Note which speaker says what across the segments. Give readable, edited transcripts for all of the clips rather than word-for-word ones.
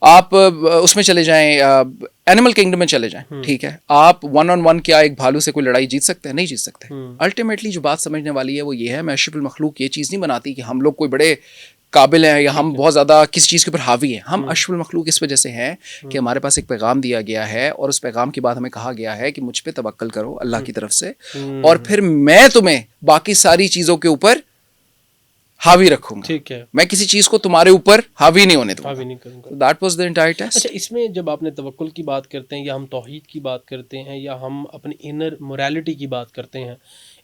Speaker 1: آپ اس میں چلے جائیں, اینیمل کنگڈم میں چلے جائیں, ٹھیک ہے, آپ 1-on-1 کیا ایک بھالو سے کوئی لڑائی جیت سکتے ہیں؟ نہیں جیت سکتے. الٹیمیٹلی جو بات سمجھنے والی ہے وہ یہ ہے, میں اشرف المخلوق یہ چیز نہیں بناتی کہ ہم لوگ کوئی بڑے قابل ہیں یا ہم بہت زیادہ کسی چیز کے اوپر حاوی ہیں. ہم اشرف المخلوق اس وجہ سے ہیں کہ ہمارے پاس ایک پیغام دیا گیا ہے, اور اس پیغام کے بعد ہمیں کہا گیا ہے کہ مجھ پہ توکل کرو اللہ کی طرف سے, اور پھر میں تمہیں باقی ساری چیزوں کے اوپر حاوی رکھوں گا.
Speaker 2: ٹھیک ہے,
Speaker 1: میں کسی چیز کو تمہارے اوپر حاوی نہیں ہونے دوں
Speaker 2: حاوی نہیں کروں گا.
Speaker 1: That was the entire test.
Speaker 2: اچھا, اس میں جب آپ نے توکل کی بات کرتے ہیں یا ہم توحید کی بات کرتے ہیں یا ہم اپنی انر موریلٹی کی بات کرتے ہیں,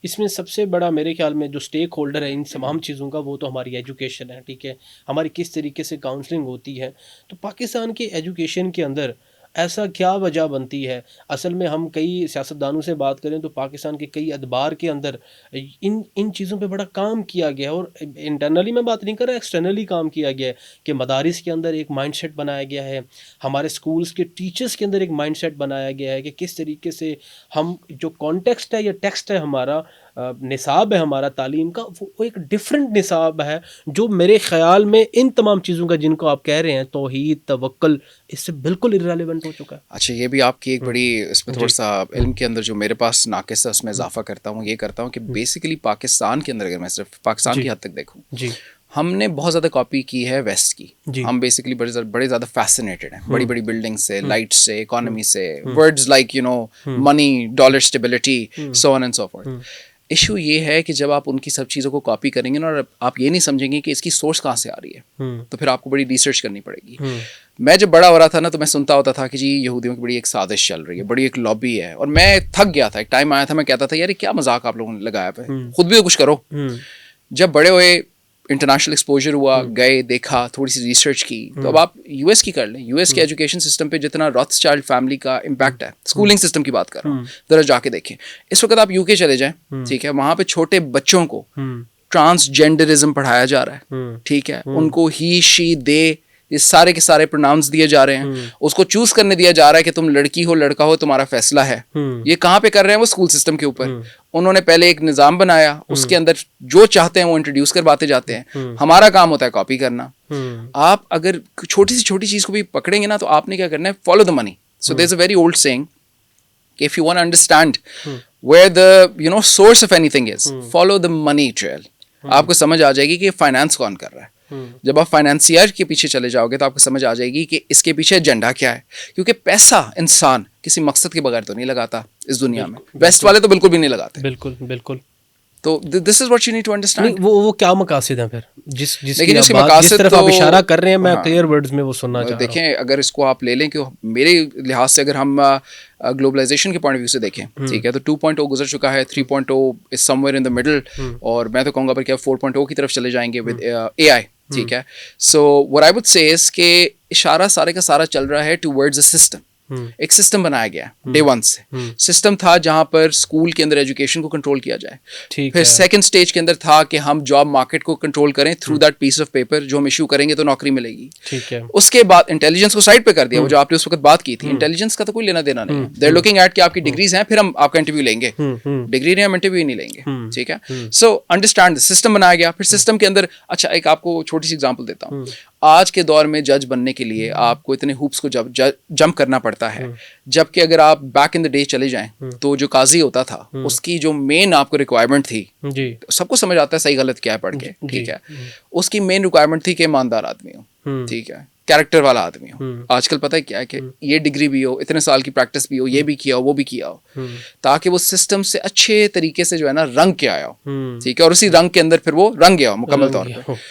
Speaker 2: اس میں سب سے بڑا میرے خیال میں جو اسٹیک ہولڈر ہے ان تمام چیزوں کا وہ تو ہماری ایجوکیشن ہے. ٹھیک ہے, ہماری کس طریقے سے کاؤنسلنگ ہوتی ہے. تو پاکستان کے ایجوکیشن کے اندر ایسا کیا وجہ بنتی ہے؟ اصل میں ہم کئی سیاستدانوں سے بات کریں تو پاکستان کے کئی ادبار کے اندر ان چیزوں پہ بڑا کام کیا گیا ہے, اور انٹرنلی میں بات نہیں کر رہا, ایکسٹرنلی کام کیا گیا ہے کہ مدارس کے اندر ایک مائنڈ سیٹ بنایا گیا ہے, ہمارے سکولز کے ٹیچرز کے اندر ایک مائنڈ سیٹ بنایا گیا ہے کہ کس طریقے سے ہم جو کانٹیکسٹ ہے یا ٹیکسٹ ہے ہمارا, نصاب ہے ہمارا تعلیم کا, وہ ایک ڈفرینٹ نصاب ہے جو میرے خیال میں ان تمام چیزوں کا جن کو آپ کہہ رہے ہیں توحید توکل اس سے بالکل ارریلیونٹ ہو چکا ہے.
Speaker 1: اچھا, یہ بھی آپ کی ایک بڑی اس میں تھوڑا سا علم کے اندر جو میرے پاس ناقص ہے اس میں اضافہ کرتا ہوں. یہ کرتا ہوں کہ بیسیکلی پاکستان کے اندر اگر میں صرف پاکستان کی حد تک دیکھوں, ہم نے بہت زیادہ کاپی کی ہے ویسٹ کی. ہم بیسیکلی بڑے زیادہ فیسنیٹڈ ہیں بڑی بڑی بلڈنگ سے, لائٹ سے, اکانومی سے, words like you know money, dollar stability, so on and so forth. Issue یہ ہے کہ جب آپ ان کی سب چیزوں کو کاپی کریں گے نا, اور آپ یہ نہیں سمجھیں گے کہ اس کی سورس کہاں سے آ رہی ہے, تو پھر آپ کو بڑی ریسرچ کرنی پڑے گی. میں جب بڑا ہو رہا تھا نا تو میں سنتا ہوتا تھا کہ جی یہودیوں کی بڑی ایک سازش چل رہی ہے, بڑی ایک لابی ہے, اور میں تھک گیا تھا. ایک ٹائم آیا تھا میں کہتا تھا یار کیا مذاق آپ لوگوں نے لگایا پہ, خود بھی تو کچھ کرو. جب بڑے ہوئے, انٹرنیشنل ایکسپوجر ہوا, گئے, دیکھا, تھوڑی سی ریسرچ کی, تو اب آپ یو ایس کی کر لیں. یو ایس کے ایجوکیشن سسٹم پہ جتنا روتھسچائلڈ فیملی کا امپیکٹ ہے, اسکولنگ سسٹم کی بات کر رہا ہوں, ذرا جا کے دیکھیں. اس وقت آپ یو کے چلے جائیں, ٹھیک ہے, وہاں پہ چھوٹے بچوں کو ٹرانسجینڈرزم پڑھایا جا رہا ہے. ٹھیک ہے, ان کو ہی, شی, دے, یہ سارے کے سارے پروناؤنس دیے جا رہے ہیں. اس کو چوز کرنے دیا جا رہا ہے کہ تم لڑکی ہو لڑکا ہو تمہارا فیصلہ ہے. یہ کہاں پہ کر رہے ہیں وہ اسکول سسٹم کے اوپر. انہوں نے پہلے ایک نظام بنایا, اس کے اندر جو چاہتے ہیں وہ انٹروڈیوس کرواتے جاتے ہیں. ہمارا کام ہوتا ہے کاپی کرنا. آپ اگر چھوٹی سی چھوٹی چیز کو بھی پکڑیں گے نا تو آپ نے کیا کرنا ہے, follow the money. So there is a very old saying کہ if you want to understand where the source of anything is, follow the money trail. آپ کو سمجھ آ جائے گی کہ فائنانس کون کر رہا ہے. جب آپ فائنانسیئر کے پیچھے چلے جاؤ گے تو آپ کو سمجھ آ جائے گی کہ اس کے پیچھے ایجنڈا کیا ہے, کیونکہ پیسہ انسان کسی مقصد کے بغیر تو نہیں لگاتا اس دنیا میں. ویسٹ والے تو بالکل بھی نہیں لگاتے.
Speaker 2: بالکل بالکل.
Speaker 1: تو this is what you need to understand.
Speaker 2: وہ کیا مقاصد ہیں پھر جس طرف آپ اشارہ کر رہے ہیں, میں کلیئر ورڈز میں وہ سننا چاہ رہا ہوں.
Speaker 1: دیکھیں, اگر اس کو آپ لے لیں کہ میرے لحاظ سے اگر ہم گلوبلائزیشن کے پوائنٹ آف ویو سے دیکھیں, ٹھیک ہے, تو 2.0 گزر چکا ہے, 3.0 از سم ویئر ان دا مڈل, اور میں تو کہوں گا پر کیا 4.0 کی طرف چلے جائیں گے ود اے آئی. ٹھیک ہے, سو what I would say is کہ اشارہ سارے کا سارا چل رہا ہے ٹوورڈز اے سسٹم. ایک سسٹم بنایا گیا ڈے ون سے. سسٹم تھا جہاں پر اسکول کے اندر ایجوکیشن کو کنٹرول کیا جائے. پھر سیکنڈ اسٹیج کے اندر تھا کہ ہم جاب مارکیٹ کو کنٹرول کریں through that piece of paper, جو ہم ایشو کریں گے تو نوکری ملے گی. اس کے بعد انٹیلیجنس کو سائڈ پہ کر دیا, وہ جو آپ نے اس وقت بات کی تھی. انٹیلیجنس کا تو کوئی لینا دینا نہیں ہے. دے آر لوکنگ ایٹ کہ آپ کی ڈگریز ہیں, پھر ہم آپ کا انٹرویو لیں گے. ڈگری نہیں, ہم انٹرویو نہیں لیں گے. ٹھیک ہے, سو انڈرسٹینڈ سسٹم بنایا گیا. پھر سسٹم کے اندر, اچھا ایک آپ کو چھوٹی سی ایگزامپل دیتا ہوں. آج کے دور میں جج بننے کے لیے آپ کو اتنے ہوپس کو جمپ کرنا پڑتا ہے, جبکہ اگر آپ بیک ان دا ڈے چلے جائیں تو جو قاضی ہوتا تھا اس کی جو مین آپ کو ریکوائرمنٹ تھی, سب کو سمجھ آتا ہے صحیح غلط کیا ہے پڑھ کے, ٹھیک ہے, اس کی مین ریکوائرمنٹ تھی کہ ایماندار آدمی ہو, ٹھیک ہے, کیریکٹر والا آدمی ہو. آج کل پتہ ہے کیا ہے کہ یہ ڈگری بھی ہو, اتنے سال کی پریکٹس بھی ہو, یہ بھی کیا ہو, وہ بھی کیا ہو, تاکہ وہ سسٹم سے اچھے طریقے سے جو ہے نا رنگ کے آیا ہو. ٹھیک ہے, اور اسی رنگ کے اندر پھر وہ رنگ گیا ہو مکمل طور پہ.